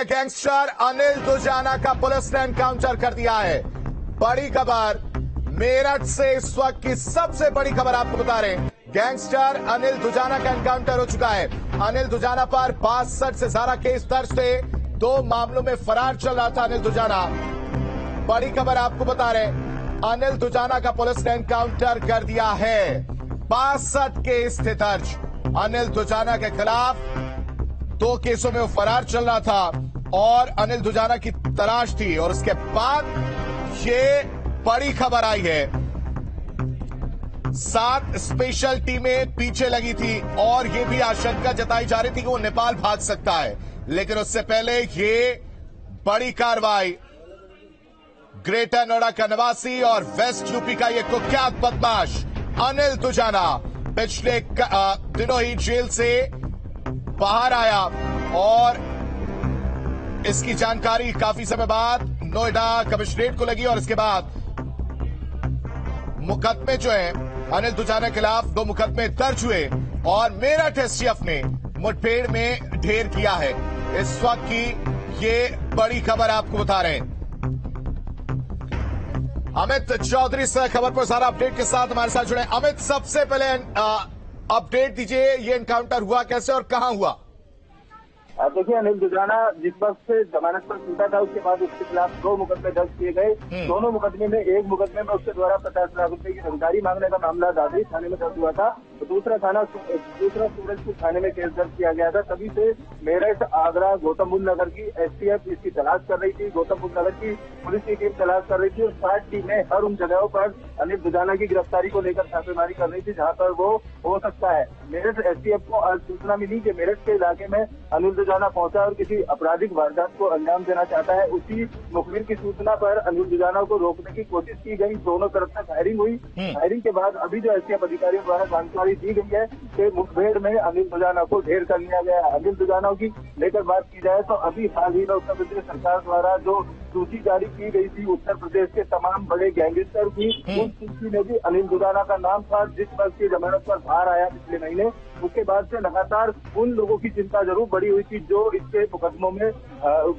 लोकप्रिय गैंगस्टर अनिल दुजाना का पुलिस ने एनकाउंटर कर दिया है। बड़ी खबर मेरठ से इस वक्त की सबसे बड़ी खबर आपको बता रहे हैं। गैंगस्टर अनिल दुजाना का एनकाउंटर हो चुका है। अनिल दुजाना पर 62 से ज्यादा केस दर्ज थे। 2 मामलों में फरार चल रहा था अनिल दुजाना। बड़ी खबर आपको बता रहे हैं, अनिल दुजाना का पुलिस ने एनकाउंटर कर दिया है। 62 केस थे दर्ज अनिल दुजाना के खिलाफ। 2 केसों में वो फरार चल रहा था और अनिल दुजाना की तलाश थी, और उसके बाद ये बड़ी खबर आई है। 7 स्पेशल टीमें पीछे लगी थी और ये भी आशंका जताई जा रही थी कि वो नेपाल भाग सकता है, लेकिन उससे पहले ये बड़ी कार्रवाई ग्रेटर नोएडा का निवासी और वेस्ट यूपी का ये कुख्यात बदमाश अनिल दुजाना पिछले दिनों ही जेल से बाहर आया, और इसकी जानकारी काफी समय बाद नोएडा कमिश्नरेट को लगी, और इसके बाद मुकदमे जो है अनिल दुजाना के खिलाफ 2 मुकदमे दर्ज हुए और मेरठ एसटीएफ ने मुठभेड़ में ढेर किया है। इस वक्त की ये बड़ी खबर आपको बता रहे हैं। अमित चौधरी से खबर पर सारा अपडेट के साथ हमारे साथ जुड़े। अमित, सबसे पहले अपडेट दीजिए, ये एनकाउंटर हुआ कैसे और कहां हुआ? देखिए, अनिल दुजाना जिस वक्त से जमानत पर छूटा था उसके बाद उसके खिलाफ 2 मुकदमे दर्ज किए गए। दोनों मुकदमे में एक मुकदमे में उसके द्वारा 50 लाख रुपए की रंगदारी मांगने का मामला दादरी थाने में दर्ज हुआ था, तो दूसरा सूरजपुर थाने में केस दर्ज किया गया था। तभी से मेरठ, आगरा, गौतम बुद्ध नगर की एसटीएफ इसकी तलाश कर रही थी। गौतम बुद्ध नगर की पुलिस की टीम तलाश कर रही थी और 60 टीमें हर उन जगहों पर अनिल दुजाना की गिरफ्तारी को लेकर छापेमारी कर रही थी जहाँ पर वो हो सकता है। मेरठ एसटीएफ को आज सूचना मिली कि मेरठ के इलाके में अनिल दुजाना पहुंचा और किसी आपराधिक वारदात को अंजाम देना चाहता है। उसी मुखबिर की सूचना पर अनिल दुजाना को रोकने की कोशिश की गई। दोनों तरफ से फायरिंग हुई। फायरिंग के बाद अभी जो एसटीएफ अधिकारियों द्वारा जानकारी दी गई है कि मुठभेड़ में अनिल दुजाना को ढेर कर लिया गया है। अनिल दुजाना की लेकर बात की जाए तो अभी हाल ही में उत्तर प्रदेश सरकार द्वारा जो सूची जारी की गई थी उत्तर प्रदेश के तमाम बड़े गैंगस्टर की, उस सूची में भी अनिल दुजाना का नाम था। जिस वक्त की जमानत पर बाहर आया पिछले महीने, उसके बाद से लगातार उन लोगों की चिंता जरूर बढ़ी हुई थी जो इसके मुकदमों में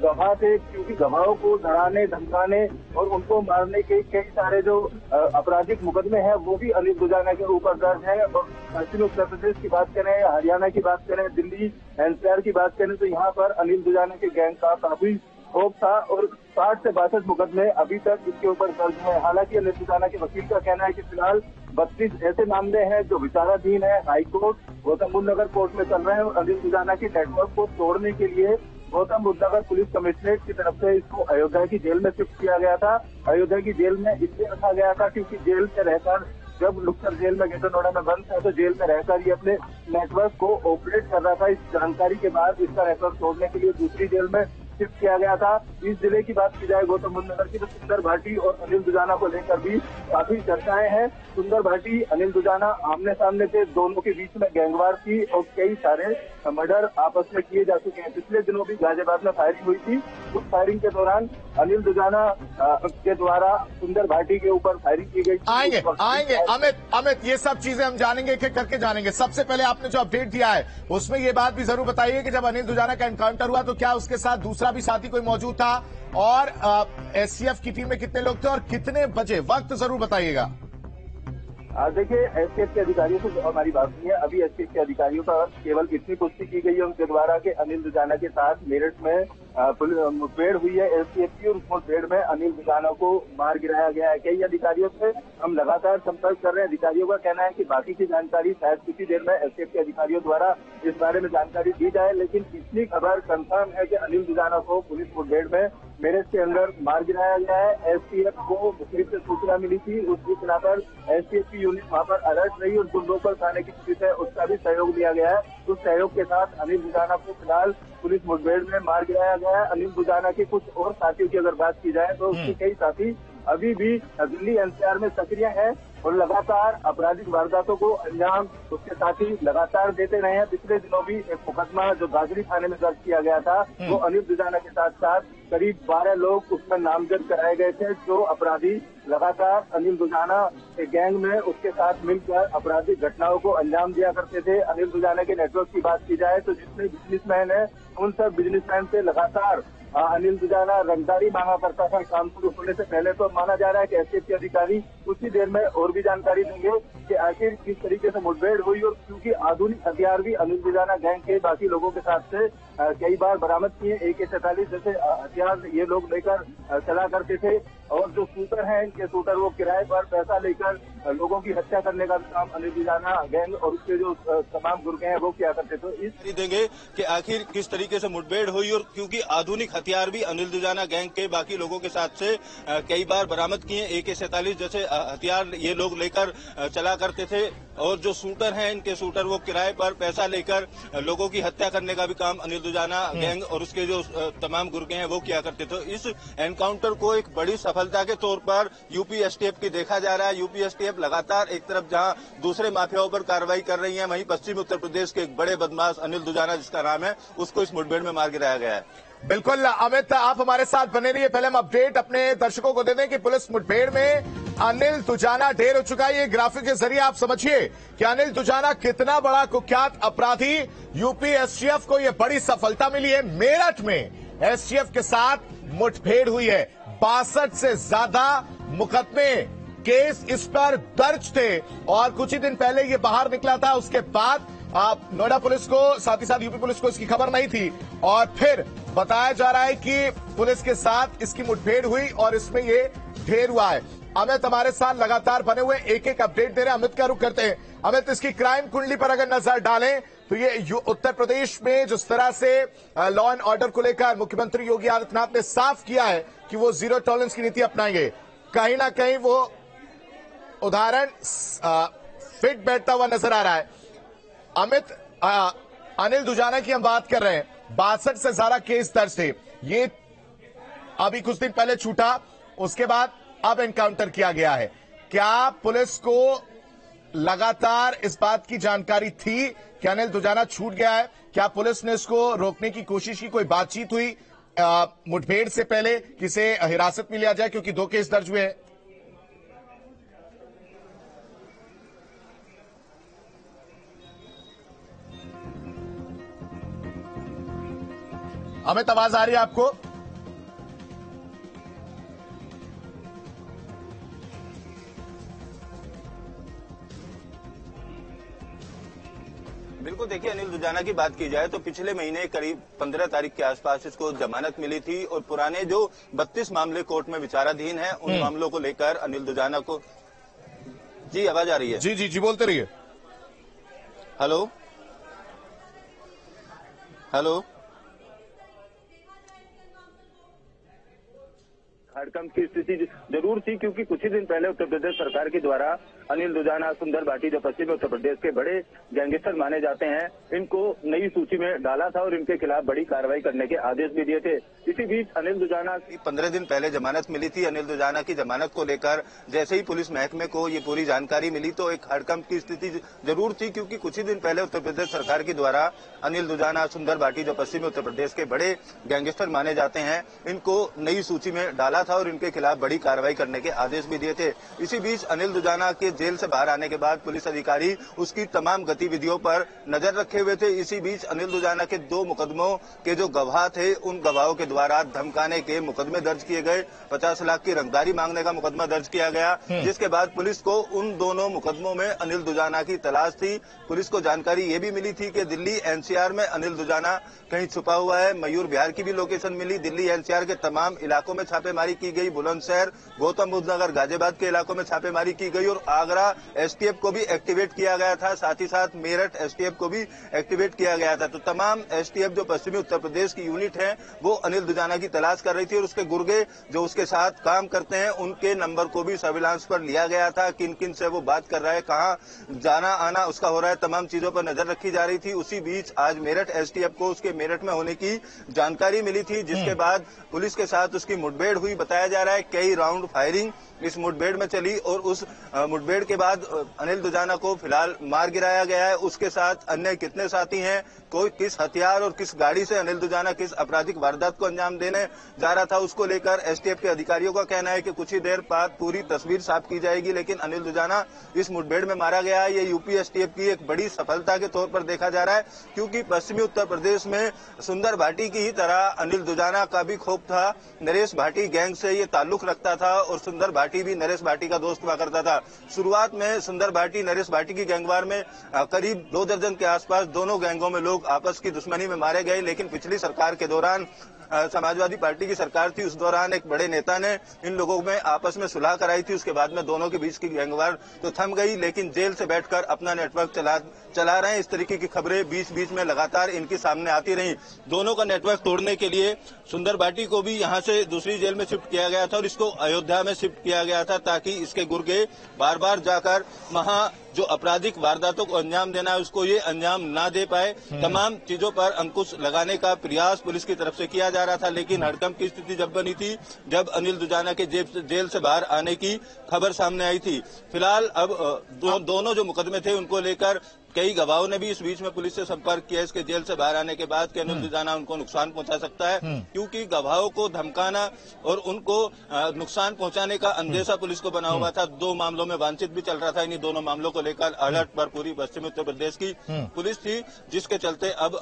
गवाह थे, क्योंकि गवाहों को डराने, धमकाने और उनको मारने के कई सारे जो आपराधिक मुकदमे हैं वो भी अनिल दुजाना के ऊपर दर्ज है। और पश्चिमी उत्तर प्रदेश की बात करें, हरियाणा की बात करें, दिल्ली एनसीआर की बात करें तो यहाँ पर अनिल दुजाना के गैंग का काफी खौफ था और 60 से 62 मुकदमे अभी तक इसके ऊपर दर्ज है। हालांकि अनिल दुजाना के वकील का कहना है कि फिलहाल 32 ऐसे मामले हैं जो विचाराधीन है। हाईकोर्ट, गौतम बुद्ध नगर कोर्ट में चल रहे हैं और अनिल दुजाना की नेटवर्क को तोड़ने के लिए गौतम बुद्ध नगर पुलिस कमिश्नरेट की तरफ से इसको अयोध्या की जेल में शिफ्ट किया गया था। अयोध्या की जेल में इसलिए रखा गया था क्योंकि जेल में रहकर, जब लुकसर जेल में ग्रेटर नोएडा में बंद था तो जेल में रहकर ये अपने नेटवर्क को ऑपरेट कर रहा था। इस जानकारी के बाद इसका नेटवर्क तोड़ने के लिए दूसरी जेल में शिफ्ट किया गया था। इस जिले की बात की जाए गौतम बुद्ध नगर की तो सुंदर भाटी और अनिल दुजाना को लेकर भी काफी चर्चाएं हैं। सुंदर भाटी, अनिल दुजाना आमने सामने थे, दोनों के बीच में गैंगवार थी और कई सारे मर्डर आपस में किए जा चुके हैं। पिछले दिनों भी गाजियाबाद में फायरिंग हुई थी। उस फायरिंग के दौरान अनिल दुजाना के द्वारा सुंदर भाटी के ऊपर फायरिंग की गई। आएंगे अमित, ये सब चीजें हम जानेंगे कि करके जानेंगे। सबसे पहले आपने जो अपडेट दिया है उसमें ये बात भी जरूर बताइए कि जब अनिल दुजाना का एनकाउंटर हुआ तो क्या उसके साथ दूसरा भी साथी कोई मौजूद था, और एसटीएफ की टीम में कितने लोग थे और कितने बजे, वक्त जरूर बताइएगा। देखिए, एसटीएफ के अधिकारियों से हमारी बात नहीं है। अभी एसटीएफ के अधिकारियों का केवल इतनी पुष्टि की गई है उनके द्वारा कि अनिल दुजाना के साथ मेरठ में मुठभेड़ हुई है एसटीएफ की, और उस मुठभेड़ में अनिल दुजाना को मार गिराया गया है। कई अधिकारियों से हम लगातार संपर्क कर रहे हैं। अधिकारियों का कहना है कि बाकी की जानकारी शायद कुछ देर में एसटीएफ के अधिकारियों द्वारा इस बारे में जानकारी दी जाए, लेकिन इतनी खबर कंफर्म है कि अनिल दुजाना को पुलिस मुठभेड़ में मेरठ के अंदर मार गिराया गया है। एसटीएफ को मुखबिर से सूचना मिली थी, उस सूचना पर एसटीएफ की यूनिट वहां पर अलर्ट रही और जो लोकल थाने की पुलिस है उसका भी सहयोग लिया गया है। उस सहयोग के साथ अनिल दुजाना को फिलहाल पुलिस मुठभेड़ में मार गिराया गया है। अनिल दुजाना के कुछ और साथियों की अगर बात की जाए तो उसके कई साथी अभी भी दिल्ली एनसीआर में सक्रिय है और लगातार आपराधिक वारदातों को अंजाम उसके साथी लगातार देते रहे हैं। पिछले दिनों भी एक मुकदमा जो दादरी थाने में दर्ज किया गया था वो अनिल दुजाना के साथ साथ करीब 12 लोग उसमें नामजद कराए गए थे, जो अपराधी लगातार अनिल दुजाना के गैंग में उसके साथ मिलकर आपराधिक घटनाओं को अंजाम दिया करते थे। अनिल दुजाना के नेटवर्क की बात की जाए तो जितने बिजनेसमैन है उन सब बिजनेसमैन से लगातार अनिल दुजाना रंगदारी मांगा करता था। काम शुरू होने से पहले तो माना जा रहा है कि एसटीएफ के अधिकारी कुछ ही देर में और भी जानकारी देंगे कि आखिर किस तरीके से मुठभेड़ हुई, और क्योंकि आधुनिक हथियार भी अनिल दुजाना गैंग के बाकी लोगों के साथ से कई बार बरामद किए। AK-47 जैसे हथियार ये लोग लेकर चला करते थे, और जो शूटर हैं इनके शूटर वो किराए पर पैसा लेकर लोगों की हत्या करने का काम अनिल दुजाना गैंग और उसके जो तमाम गुर्गे हैं वो किया करते थे। इस देंगे कि आखिर किस तरीके से मुठभेड़ हुई, और क्योंकि आधुनिक हथियार भी अनिल दुजाना गैंग के बाकी लोगों के साथ से कई बार बरामद किए। AK-47 जैसे हथियार ये लोग लेकर चला करते थे, और जो शूटर हैं इनके शूटर वो किराए पर पैसा लेकर लोगों की हत्या करने का भी काम अनिल दुजाना गैंग और उसके जो तमाम गुर्गे हैं वो किया करते थे। इस एनकाउंटर को एक बड़ी सफलता के तौर पर यूपी एसटीएफ की देखा जा रहा है। यूपी एसटीएफ लगातार एक तरफ जहां दूसरे माफियाओं पर कार्रवाई कर रही है, वहीं पश्चिमी उत्तर प्रदेश के एक बड़े बदमाश अनिल दुजाना जिसका नाम है, उसको इस मुठभेड़ में मार गिराया गया है। बिल्कुल अमित, आप हमारे साथ बने रहिए। पहले हम अपडेट अपने दर्शकों को दे दें कि पुलिस मुठभेड़ में अनिल दुजाना ढेर हो चुका है। ये ग्राफिक के जरिए आप समझिए कि अनिल दुजाना कितना बड़ा कुख्यात अपराधी। यूपी एसटीएफ को यह बड़ी सफलता मिली है। मेरठ में एसटीएफ के साथ मुठभेड़ हुई है। 62 से ज्यादा मुकदमे केस इस पर दर्ज थे, और कुछ ही दिन पहले ये बाहर निकला था। उसके बाद नोएडा पुलिस को, साथ ही साथ यूपी पुलिस को इसकी खबर नहीं थी, और फिर बताया जा रहा है कि पुलिस के साथ इसकी मुठभेड़ हुई और इसमें ये ढेर हुआ है। अमित हमारे साथ लगातार बने हुए एक एक अपडेट दे रहे हैं। अमित का रुख करते हैं। अमित, इसकी क्राइम कुंडली पर अगर नजर डालें तो ये उत्तर प्रदेश में जिस तरह से लॉ एंड ऑर्डर को लेकर मुख्यमंत्री योगी आदित्यनाथ ने साफ किया है कि वो जीरो टॉलरेंस की नीति अपनाएंगे, कहीं ना कहीं वो उदाहरण फिट बैठता हुआ नजर आ रहा है। अमित, अनिल दुजाना की हम बात कर रहे हैं। 62 से ज्यादा केस दर्ज थे। ये अभी कुछ दिन पहले छूटा, उसके बाद अब एनकाउंटर किया गया है। क्या पुलिस को लगातार इस बात की जानकारी थी कि अनिल दुजाना छूट गया है? क्या पुलिस ने इसको रोकने की कोशिश की? कोई बातचीत हुई मुठभेड़ से पहले किसे हिरासत में लिया जाए, क्योंकि 2 केस दर्ज हुए हैं? अमित, आवाज आ रही है आपको? बिल्कुल, देखिए, अनिल दुजाना की बात की जाए तो पिछले महीने करीब 15 तारीख के आसपास इसको जमानत मिली थी, और पुराने जो 32 मामले कोर्ट में विचाराधीन हैं उन मामलों को लेकर अनिल दुजाना को। जी, आवाज आ रही है? जी जी जी, बोलते रहिए। Hello hello. हड़कंप की स्थिति जरूर थी, क्योंकि कुछ ही दिन पहले उत्तर प्रदेश सरकार के द्वारा अनिल दुजाना, सुंदर भाटी, जो पश्चिमी उत्तर प्रदेश के बड़े गैंगस्टर माने जाते हैं, इनको नई सूची में डाला था और इनके खिलाफ बड़ी कार्रवाई करने के आदेश भी दिए थे। इसी बीच अनिल दुजाना की 15 दिन पहले जमानत मिली थी। अनिल दुजाना की जमानत को लेकर जैसे ही पुलिस महकमे को ये पूरी जानकारी मिली तो एक हड़कंप की स्थिति जरूर थी, क्योंकि कुछ ही दिन पहले उत्तर प्रदेश सरकार के द्वारा अनिल दुजाना, सुंदर भाटी, जो पश्चिमी उत्तर प्रदेश के बड़े गैंगस्टर माने जाते हैं, इनको नई सूची में डाला था और इनके खिलाफ बड़ी कार्रवाई करने के आदेश भी दिए थे। इसी बीच अनिल दुजाना के जेल से बाहर आने के बाद पुलिस अधिकारी उसकी तमाम गतिविधियों पर नजर रखे हुए थे। इसी बीच अनिल दुजाना के 2 मुकदमों के जो गवाह थे, उन गवाहों के द्वारा धमकाने के मुकदमे दर्ज किए गए। 50 लाख की रंगदारी मांगने का मुकदमा दर्ज किया गया, जिसके बाद पुलिस को उन दोनों मुकदमों में अनिल दुजाना की तलाश थी। पुलिस को जानकारी ये भी मिली थी कि दिल्ली NCR में अनिल दुजाना कहीं छुपा हुआ है। मयूर बिहार की भी लोकेशन मिली। दिल्ली NCR के तमाम इलाकों में छापेमारी की गई। बुलंदशहर, गौतम बुद्ध नगर, गाजियाबाद के इलाकों में छापेमारी की गई, और आगरा STF को भी एक्टिवेट किया गया था। साथ ही साथ मेरठ STF को भी एक्टिवेट किया गया था। तो तमाम STF जो पश्चिमी उत्तर प्रदेश की यूनिट है वो अनिल दुजाना की तलाश कर रही थी, और उसके गुर्गे जो उसके साथ काम करते हैं उनके नंबर को भी सर्विलांस पर लिया गया था। किन किन से वो बात कर रहा है, कहाँ जाना आना उसका हो रहा है, तमाम चीजों पर नजर रखी जा रही थी। उसी बीच आज मेरठ STF को उसके मेरठ में होने की जानकारी मिली थी, जिसके बाद पुलिस के साथ उसकी मुठभेड़ हुई। बताया जा रहा है कई राउंड फायरिंग इस मुठभेड़ में चली और उस मुठभेड़ के बाद अनिल दुजाना को फिलहाल मार गिराया गया है। उसके साथ अन्य कितने साथी हैं, कोई किस हथियार और किस गाड़ी से अनिल दुजाना किस आपराधिक वारदात को अंजाम देने जा रहा था, उसको लेकर एसटीएफ के अधिकारियों का कहना है कि कुछ ही देर बाद पूरी तस्वीर साफ की जाएगी। लेकिन अनिल दुजाना इस मुठभेड़ में मारा गया है, ये यूपी एसटीएफ की एक बड़ी सफलता के तौर पर देखा जा रहा है, क्योंकि पश्चिमी उत्तर प्रदेश में सुंदर भाटी की ही तरह अनिल दुजाना का भी खौफ था। नरेश भाटी गैंग से ये ताल्लुक रखता था और सुंदर भाटी भी नरेश भाटी का दोस्त हुआ करता था। शुरुआत में सुंदर भाटी नरेश भाटी की गैंगवार में करीब 2 दर्जन के आसपास दोनों गैंगों में लोग आपस की दुश्मनी में मारे गए। लेकिन पिछली सरकार के दौरान समाजवादी पार्टी की सरकार थी, उस दौरान एक बड़े नेता ने इन लोगों में आपस में सुलह कराई थी। उसके बाद में दोनों के बीच की गैंगवार तो थम गई, लेकिन जेल से बैठकर अपना नेटवर्क चला रहे हैं। इस तरीके की खबरें बीच बीच में लगातार इनके सामने आती रही। दोनों का नेटवर्क तोड़ने के लिए सुंदर भाटी को भी यहां से दूसरी जेल में शिफ्ट किया गया था और इसको अयोध्या में शिफ्ट किया गया था, ताकि इसके गुर्गे बार बार जाकर वहां जो आपराधिक वारदातों को अंजाम देना है उसको ये अंजाम ना दे पाए। तमाम चीजों पर अंकुश लगाने का प्रयास पुलिस की तरफ से किया जा रहा था। लेकिन हड़कंप की स्थिति जब बनी थी, जब अनिल दुजाना के जेल से बाहर आने की खबर सामने आई थी। फिलहाल अब दोनों जो मुकदमे थे उनको लेकर कई गवाहों ने भी इस बीच में पुलिस से संपर्क किया इसके जेल से बाहर आने के बाद कि अनिल दुजाना उनको नुकसान पहुंचा सकता है, क्योंकि गवाहों को धमकाना और उनको नुकसान पहुंचाने का अंदेशा पुलिस को बना हुआ था। 2 मामलों में वांछित भी चल रहा था। इन्हीं दोनों मामलों को लेकर अलर्ट पर पूरी पश्चिमी उत्तर प्रदेश की पुलिस थी, जिसके चलते अब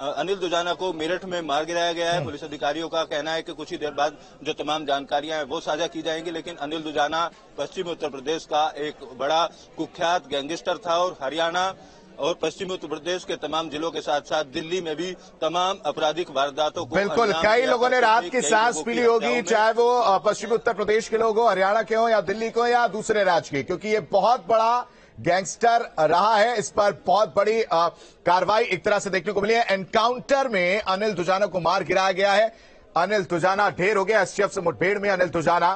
अनिल दुजाना को मेरठ में मार गिराया गया है। पुलिस अधिकारियों का कहना है कि कुछ ही देर बाद जो तमाम जानकारियां हैं वो साझा की जाएंगी। लेकिन अनिल दुजाना पश्चिमी उत्तर प्रदेश का एक बड़ा कुख्यात गैंगस्टर था और हरियाणा और पश्चिमी उत्तर प्रदेश के तमाम जिलों के साथ साथ दिल्ली में भी तमाम आपराधिक वारदातों को बिल्कुल कई लोगों ने रात की सांस पी ली होगी, चाहे वो पश्चिमी उत्तर प्रदेश के लोग हो, हरियाणा के हो या दिल्ली के हो या दूसरे राज्य के, क्योंकि ये बहुत बड़ा गैंगस्टर रहा है। इस पर बहुत बड़ी कार्रवाई एक तरह से देखने को मिली है। एनकाउंटर में अनिल दुजाना को मार गिराया गया है। अनिल दुजाना ढेर हो गया एसटीएफ से मुठभेड़ में। अनिल दुजाना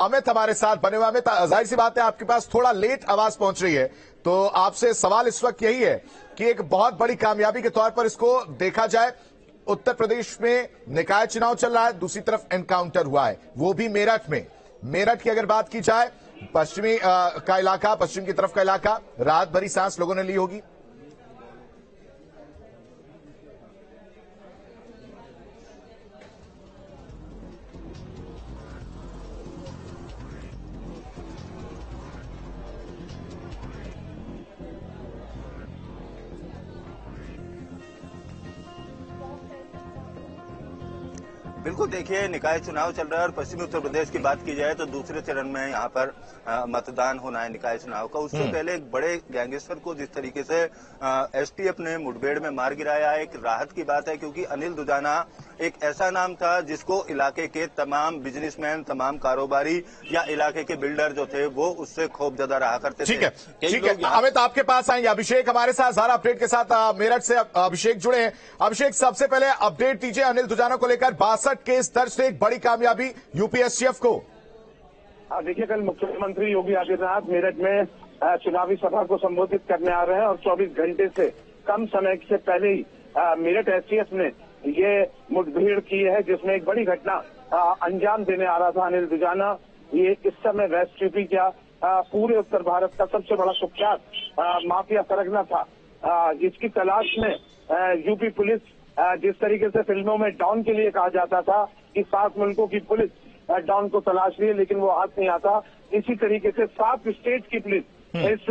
अमित हमारे साथ बने हुए। अमित, जाहिर सी बात है आपके पास थोड़ा लेट आवाज पहुंच रही है, तो आपसे सवाल इस वक्त यही है कि एक बहुत बड़ी कामयाबी के तौर पर इसको देखा जाए। उत्तर प्रदेश में निकाय चुनाव चल रहा है, दूसरी तरफ एनकाउंटर हुआ है, वो भी मेरठ में। मेरठ की अगर बात की जाए, पश्चिमी का इलाका, पश्चिम की तरफ का इलाका, रात भरी सांस लोगों ने ली होगी। बिल्कुल, देखिए निकाय चुनाव चल रहा है और पश्चिमी उत्तर प्रदेश की बात की जाए तो दूसरे चरण में यहाँ पर मतदान होना है निकाय चुनाव का। उससे पहले एक बड़े गैंगस्टर को जिस तरीके से एसटीएफ ने मुठभेड़ में मार गिराया है, एक राहत की बात है, क्योंकि अनिल दुजाना एक ऐसा नाम था जिसको इलाके के तमाम बिजनेसमैन, तमाम कारोबारी या इलाके के बिल्डर जो थे वो उससे खूब ज्यादा रहा करते थे। ठीक है अमित, आपके पास आएंगे अभिषेक हमारे साथ सारा अपडेट के साथ। मेरठ से अभिषेक जुड़े हैं। अभिषेक, सबसे पहले अपडेट दीजिए अनिल दुजाना को लेकर। 62 केस दर्ज से एक बड़ी कामयाबी यूपी एसटीएफ को। देखिए, कल मुख्यमंत्री योगी आदित्यनाथ मेरठ में चुनावी सभा को संबोधित करने आ रहे हैं और 24 घंटे से कम समय से पहले ही मेरठ एसटीएफ ने ये मुठभेड़ की है, जिसमें एक बड़ी घटना अंजाम देने आ रहा था अनिल दुजाना। ये इस समय वेस्ट यूपी का पूरे उत्तर भारत का सबसे बड़ा कुख्यात माफिया सरगना था। इसकी तलाश में यूपी पुलिस, जिस तरीके से फिल्मों में डॉन के लिए कहा जाता था कि 7 मुल्कों की पुलिस डॉन को तलाश रही है लेकिन वो हाथ नहीं आता, इसी तरीके से 7 स्टेट की पुलिस इस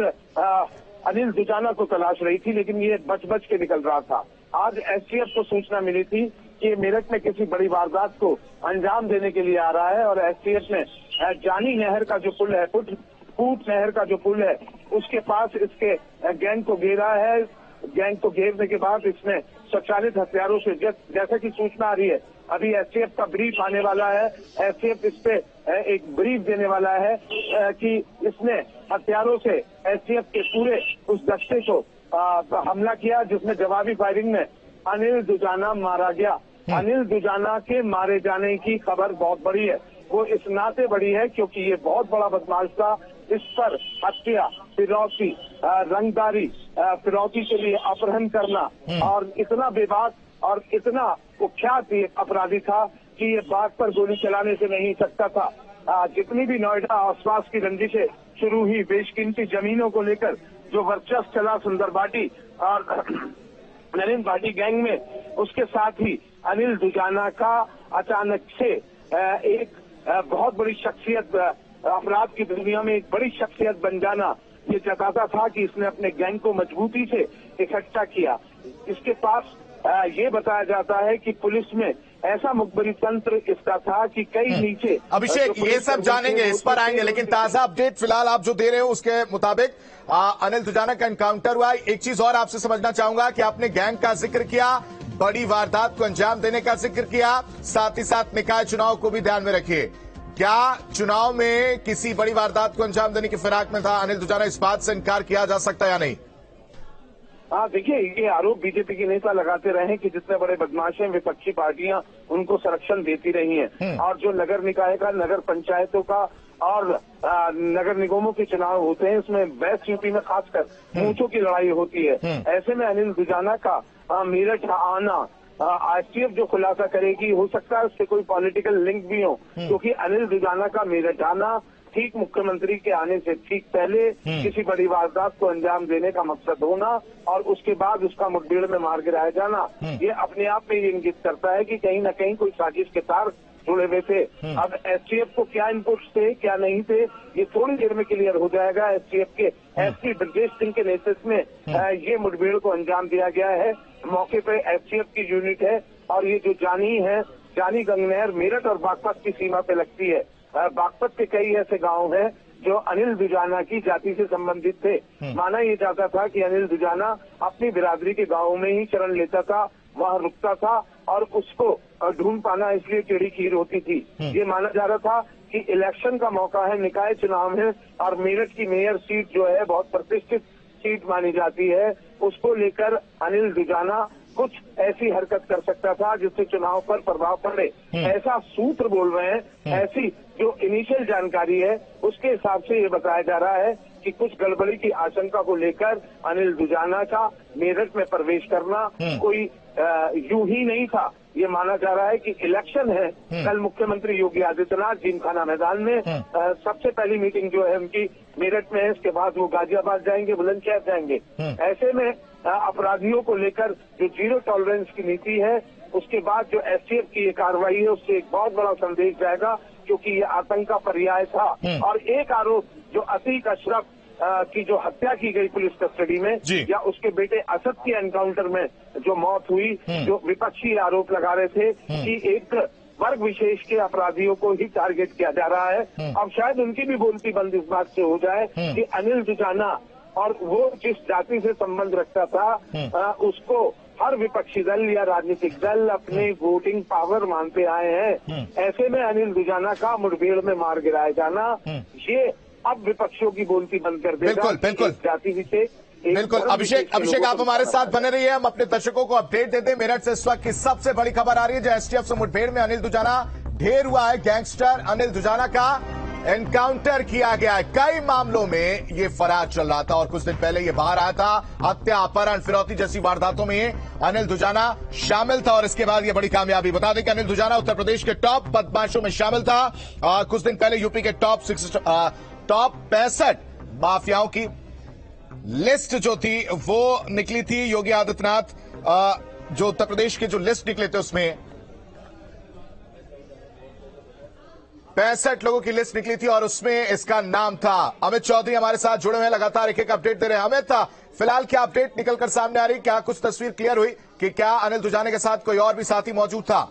अनिल दुजाना को तलाश रही थी, लेकिन ये बच के निकल रहा था। आज एसटीएफ को सूचना मिली थी कि मेरठ में किसी बड़ी वारदात को अंजाम देने के लिए आ रहा है और एसटीएफ ने जानी नहर का जो पुल है, फूट नहर का जो पुल है, उसके पास इसके गैंग को घेरा है। गैंग को घेरने के बाद इसने स्वचालित हथियारों से, जैसे कि सूचना आ रही है, अभी एसटीएफ का ब्रीफ आने वाला है। एसटीएफ इस पे एक ब्रीफ देने वाला है कि इसने हथियारों से एसटीएफ के पूरे उस दस्ते को हमला किया, जिसमें जवाबी फायरिंग में अनिल दुजाना मारा गया। अनिल दुजाना के मारे जाने की खबर बहुत बड़ी है। वो इस नाते बड़ी है क्योंकि ये बहुत बड़ा बदमाश था। इस पर हत्या, फिरौती, रंगदारी, फिरौती के लिए अपहरण करना और इतना बेबाक और इतना कुख्यात ये अपराधी था कि ये बाघ पर गोली चलाने से नहीं सकता था। जितनी भी नोएडा आसपास की रंजिशें शुरू हुई बेशकीमती जमीनों को लेकर, जो वर्चस्व चला सुंदर भाटी और नरेंद्र भाटी गैंग में, उसके साथ ही अनिल दुजाना का अचानक से एक बहुत बड़ी शख्सियत, अपराध की दुनिया में एक बड़ी शख्सियत बन जाना ये जताता था कि इसने अपने गैंग को मजबूती से इकट्ठा किया। इसके पास ये बताया जाता है कि पुलिस में ऐसा मुखबरी तंत्र इसका था कि कई नीचे। अभिषेक, ये सब जानेंगे, इस पर आएंगे, लेकिन ताजा अपडेट फिलहाल आप जो दे रहे हो उसके मुताबिक अनिल दुजाना का एनकाउंटर हुआ। एक चीज और आपसे समझना चाहूंगा कि आपने गैंग का जिक्र किया, बड़ी वारदात को अंजाम देने का जिक्र किया, साथ ही साथ निकाय चुनाव को भी ध्यान में रखिए। क्या चुनाव में किसी बड़ी वारदात को अंजाम देने की फिराक में था अनिल दुजाना? इस बात से इनकार किया जा सकता है या नहीं? हाँ, देखिए, ये आरोप बीजेपी के नेता लगाते रहे कि जितने बड़े बदमाश हैं विपक्षी पार्टियां उनको संरक्षण देती रही हैं, और जो नगर निकाय का, नगर पंचायतों का और नगर निगमों के चुनाव होते हैं, इसमें वेस्ट यूपी में खासकर मूंछों की लड़ाई होती है। ऐसे में अनिल दुजाना का मेरठ आना, एसटीएफ जो खुलासा करेगी, हो सकता है उससे कोई पॉलिटिकल लिंक भी हो, क्योंकि अनिल दुजाना का मेरठ आना ठीक मुख्यमंत्री के आने से ठीक पहले किसी बड़ी वारदात को अंजाम देने का मकसद होना और उसके बाद उसका मुठभेड़ में मार गिराया जाना, ये अपने आप में ये इंगित करता है कि कहीं न कहीं कोई साजिश के तार जुड़े हुए थे। अब एसटीएफ को क्या इनपुट्स थे, क्या नहीं थे, ये थोड़ी देर में क्लियर हो जाएगा। एसटीएफ के एसपी ब्रजेश सिंह के नेतृत्व में ये मुठभेड़ को अंजाम दिया गया है। मौके पर एसटीएफ की यूनिट है और ये जो जानी गंगनहर मेरठ और बागपत की सीमा पे लगती है। बागपत के कई ऐसे गांव हैं जो अनिल दुजाना की जाति से संबंधित थे। माना ये जाता था कि अनिल दुजाना अपनी बिरादरी के गांवों में ही शरण लेता था, वहां रुकता था और उसको ढूंढ पाना इसलिए टेढ़ी खीर होती थी। ये माना जा रहा था कि इलेक्शन का मौका है, निकाय चुनाव है और मेरठ की मेयर सीट जो है बहुत प्रतिष्ठित सीट मानी जाती है, उसको लेकर अनिल दुजाना कुछ ऐसी हरकत कर सकता था जिससे चुनाव पर प्रभाव पड़े। ऐसा सूत्र बोल रहे हैं, ऐसी जो इनिशियल जानकारी है उसके हिसाब से ये बताया जा रहा है कि कुछ गड़बड़ी की आशंका को लेकर अनिल दुजाना का मेरठ में प्रवेश करना कोई यूं ही नहीं था। ये माना जा रहा है कि इलेक्शन है, कल मुख्यमंत्री योगी आदित्यनाथ जिमखाना मैदान में सबसे पहली मीटिंग जो है उनकी मेरठ में है, इसके बाद वो गाजियाबाद जाएंगे, बुलंदशहर जाएंगे। ऐसे में अपराधियों को लेकर जो जीरो टॉलरेंस की नीति है, उसके बाद जो एसटीएफ की ये कार्रवाई है उससे एक बहुत बड़ा संदेश जाएगा, क्योंकि ये आतंक का पर्याय था। और एक आरोप जो अतीक अशरफ की जो हत्या की गई पुलिस कस्टडी में, या उसके बेटे असद के एनकाउंटर में जो मौत हुई, जो विपक्षी आरोप लगा रहे थे कि एक वर्ग विशेष के अपराधियों को ही टारगेट किया जा रहा है। अब शायद उनकी भी बोलती बंद इस बात से हो जाए कि अनिल दुजाना और वो जिस जाति से संबंध रखता था उसको हर विपक्षी दल या राजनीतिक दल अपने वोटिंग पावर मानते आए हैं। ऐसे में अनिल दुजाना का मुठभेड़ में मार गिराया जाना, ये अब विपक्षियों की बोलती बंद कर देगा। बिल्कुल जाति से बिल्कुल। अभिषेक आप हमारे साथ बने रहिए, हम अपने दर्शकों को अपडेट देते हैं। मेरठ से इस वक्त की सबसे बड़ी खबर आ रही है, जो एसटीएफ से मुठभेड़ में अनिल दुजाना ढेर हुआ है। गैंगस्टर अनिल दुजाना का एनकाउंटर किया गया है। कई मामलों में ये फरार चल रहा था और कुछ दिन पहले ये बाहर आया था। हत्या, अपहरण, फिरौती जैसी वारदातों में अनिल दुजाना शामिल था और इसके बाद ये बड़ी कामयाबी। बता दें कि अनिल दुजाना उत्तर प्रदेश के टॉप बदमाशों में शामिल था। कुछ दिन पहले यूपी के टॉप 65 माफियाओं की लिस्ट जो थी वो निकली थी। योगी आदित्यनाथ जो उत्तर प्रदेश के जो लिस्ट निकले थे उसमें 65 लोगों की लिस्ट निकली थी और उसमें इसका नाम था। अमित चौधरी हमारे साथ जुड़े हुए हैं, लगातार एक अपडेट दे रहे हैं। अमित, फिलहाल क्या अपडेट निकलकर सामने आ रही, क्या कुछ तस्वीर क्लियर हुई कि क्या अनिल दुजाना के साथ कोई और भी साथी मौजूद था?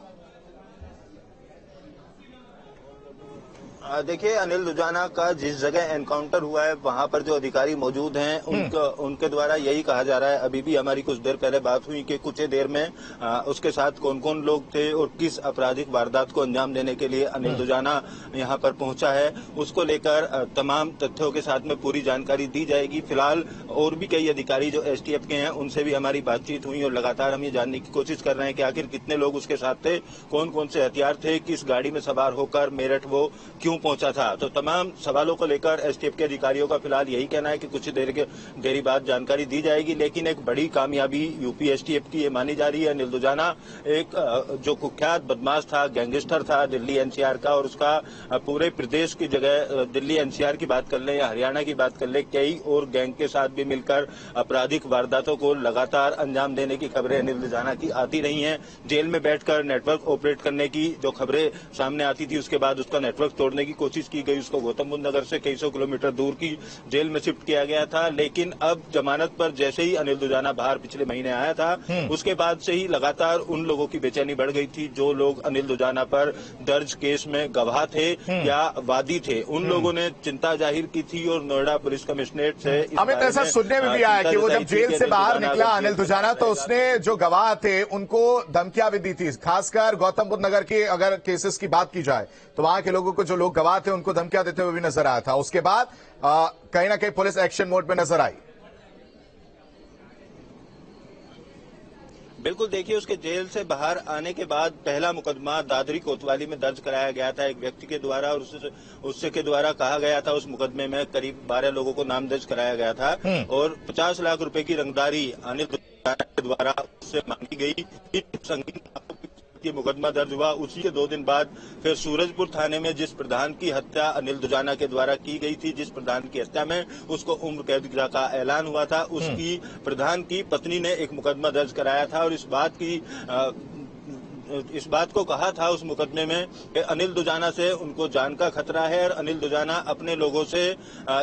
देखिए, अनिल दुजाना का जिस जगह एनकाउंटर हुआ है वहां पर जो अधिकारी मौजूद हैं उनके द्वारा यही कहा जा रहा है। अभी भी हमारी कुछ देर पहले बात हुई कि कुछ ही देर में उसके साथ कौन कौन लोग थे और किस आपराधिक वारदात को अंजाम देने के लिए अनिल दुजाना यहां पर पहुंचा है, उसको लेकर तमाम तथ्यों के साथ में पूरी जानकारी दी जाएगी। फिलहाल और भी कई अधिकारी जो एसटीएफ के हैं उनसे भी हमारी बातचीत हुई और लगातार हम ये जानने की कोशिश कर रहे हैं कि आखिर कितने लोग उसके साथ थे, कौन कौन से हथियार थे, किस गाड़ी में सवार होकर मेरठ वो क्यों पहुंचा था। तो तमाम सवालों को लेकर एसटीएफ के अधिकारियों का फिलहाल यही कहना है कि कुछ देरी बाद जानकारी दी जाएगी, लेकिन एक बड़ी कामयाबी यूपी एसटीएफ की ये मानी जा रही है। अनिल दुजाना एक जो कुख्यात बदमाश था, गैंगस्टर था दिल्ली एनसीआर का, और उसका पूरे प्रदेश की जगह दिल्ली एनसीआर की बात कर ले या हरियाणा की बात कर ले, कई और गैंग के साथ भी मिलकर आपराधिक वारदातों को लगातार अंजाम देने की खबरें अनिल दुजाना की आती रही हैं। जेल में बैठकर नेटवर्क ऑपरेट करने की जो खबरें सामने आती थी, उसके बाद उसका नेटवर्क तोड़ने की कोशिश की गई। उसको गौतम बुद्ध नगर से कई सौ किलोमीटर दूर की जेल में शिफ्ट किया गया था, लेकिन अब जमानत पर जैसे ही अनिल दुजाना बाहर पिछले महीने आया था, उसके बाद से ही लगातार उन लोगों की बेचैनी बढ़ गई थी जो लोग अनिल दुजाना पर दर्ज केस में गवाह थे या वादी थे। उन लोगों ने चिंता जाहिर की थी और नोएडा पुलिस कमिश्नरेट से अमित, ऐसा सुनने में भी आया कि वो जब जेल से बाहर निकला अनिल दुजाना, तो उसने जो गवाह थे उनको धमकियां भी दी थी। खासकर गौतम बुद्ध नगर के अगर केसेस की बात की जाए तो वहां के लोगों को, जो लोग गवाह थे, उनको धमकियां देते हुए भी नजर आया था। उसके बाद कहीं ना कहीं पुलिस एक्शन मोड में नजर आई। बिल्कुल, देखिए, उसके जेल से बाहर आने के बाद पहला मुकदमा दादरी कोतवाली में दर्ज कराया गया था एक व्यक्ति के द्वारा, और उससे के द्वारा कहा गया था, उस मुकदमे में करीब 12 लोगों को नामजद कराया गया था और 50 लाख रुपए की रंगदारी अनिल दुजाना के द्वारा उससे मांगी गई। संगीन ये मुकदमा दर्ज हुआ। उसी के 2 दिन बाद फिर सूरजपुर थाने में जिस प्रधान की हत्या अनिल दुजाना के द्वारा की गई थी, जिस प्रधान की हत्या में उसको उम्र कैद का ऐलान हुआ था, उसकी प्रधान की पत्नी ने एक मुकदमा दर्ज कराया था और इस बात को कहा था उस मुकदमे में कि अनिल दुजाना से उनको जान का खतरा है और अनिल दुजाना अपने लोगों से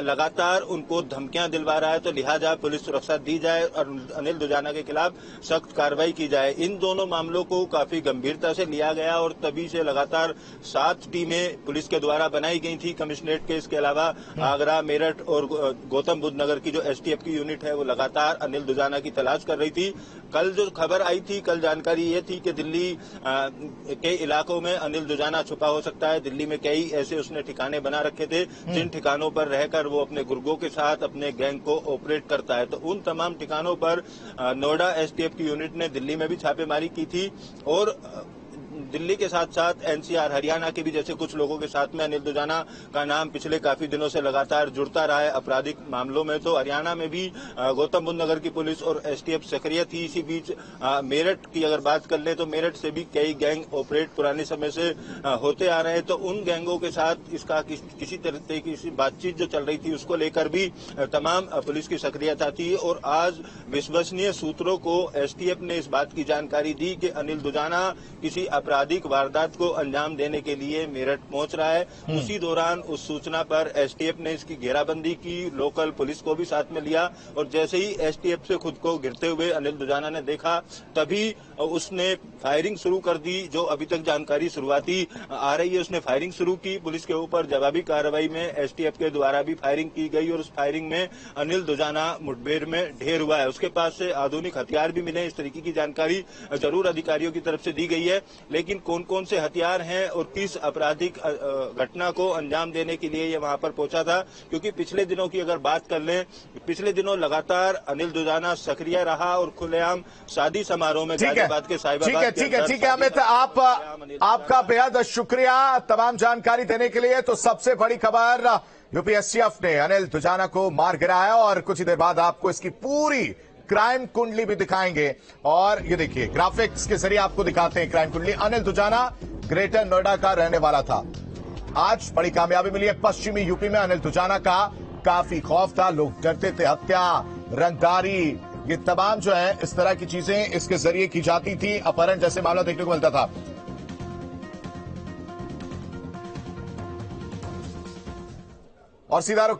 लगातार उनको धमकियां दिलवा रहा है, तो लिहाजा पुलिस सुरक्षा दी जाए और अनिल दुजाना के खिलाफ सख्त कार्रवाई की जाए। इन दोनों मामलों को काफी गंभीरता से लिया गया और तभी से लगातार 7 टीमें पुलिस के द्वारा बनाई गई थी कमिश्नरेट के। इसके अलावा आगरा, मेरठ और गौतम बुद्ध नगर की जो एसटीएफ की यूनिट है वो लगातार अनिल दुजाना की तलाश कर रही थी। कल जो खबर आई थी, कल जानकारी ये थी कि दिल्ली के इलाकों में अनिल दुजाना छुपा हो सकता है। दिल्ली में कई ऐसे उसने ठिकाने बना रखे थे जिन ठिकानों पर रहकर वो अपने गुर्गों के साथ अपने गैंग को ऑपरेट करता है। तो उन तमाम ठिकानों पर नोएडा एसटीएफ की यूनिट ने दिल्ली में भी छापेमारी की थी और दिल्ली के साथ साथ एनसीआर हरियाणा के भी जैसे कुछ लोगों के साथ में अनिल दुजाना का नाम पिछले काफी दिनों से लगातार जुड़ता रहा है आपराधिक मामलों में। तो हरियाणा में भी गौतम बुद्ध नगर की पुलिस और एसटीएफ सक्रिय थी। इसी बीच मेरठ की अगर बात कर ले तो मेरठ से भी कई गैंग ऑपरेट पुराने समय से होते आ रहे हैं। तो उन गैंगों के साथ इसका किसी तरह की बातचीत जो चल रही थी उसको लेकर भी तमाम पुलिस की सक्रियता थी और आज विश्वसनीय सूत्रों को एसटीएफ ने इस बात की जानकारी दी कि अनिल दुजाना किसी आपराधिक वारदात को अंजाम देने के लिए मेरठ पहुंच रहा है। उसी दौरान उस सूचना पर एसटीएफ ने इसकी घेराबंदी की, लोकल पुलिस को भी साथ में लिया और जैसे ही एसटीएफ से खुद को घिरते हुए अनिल दुजाना ने देखा तभी उसने फायरिंग शुरू कर दी। जो अभी तक जानकारी शुरुआती आ रही है, उसने फायरिंग शुरू की पुलिस के ऊपर। जवाबी कार्रवाई में एसटीएफ के द्वारा भी फायरिंग की गई और उस फायरिंग में अनिल दुजाना मुठभेड़ में ढेर हुआ है। उसके पास से आधुनिक हथियार भी मिले, इस तरीके की जानकारी जरूर अधिकारियों की तरफ से दी गई है। लेकिन कौन कौन से हथियार हैं और किस आपराधिक घटना को अंजाम देने के लिए ये वहां पर पहुंचा था, क्योंकि पिछले दिनों की अगर बात कर लें, पिछले दिनों लगातार अनिल दुजाना सक्रिय रहा और खुलेआम शादी समारोह में गाजियाबाद के साहिबाबाद ठीक है अमित, आपका बेहद शुक्रिया तमाम जानकारी देने के लिए। तो सबसे बड़ी खबर, यूपी एसटीएफ ने अनिल दुजाना को मार गिराया और कुछ ही देर बाद आपको इसकी पूरी क्राइम कुंडली भी दिखाएंगे। और ये देखिए ग्राफिक्स के जरिए आपको दिखाते हैं क्राइम कुंडली। अनिल दुजाना ग्रेटर नोएडा का रहने वाला था। आज बड़ी कामयाबी मिली है पश्चिमी यूपी में। अनिल दुजाना का काफी खौफ था, लोग डरते थे। हत्या, रंगदारी, ये तमाम जो है इस तरह की चीजें इसके जरिए की जाती थी। अपहरण जैसे मामला देखने को मिलता था। और सीधा रुख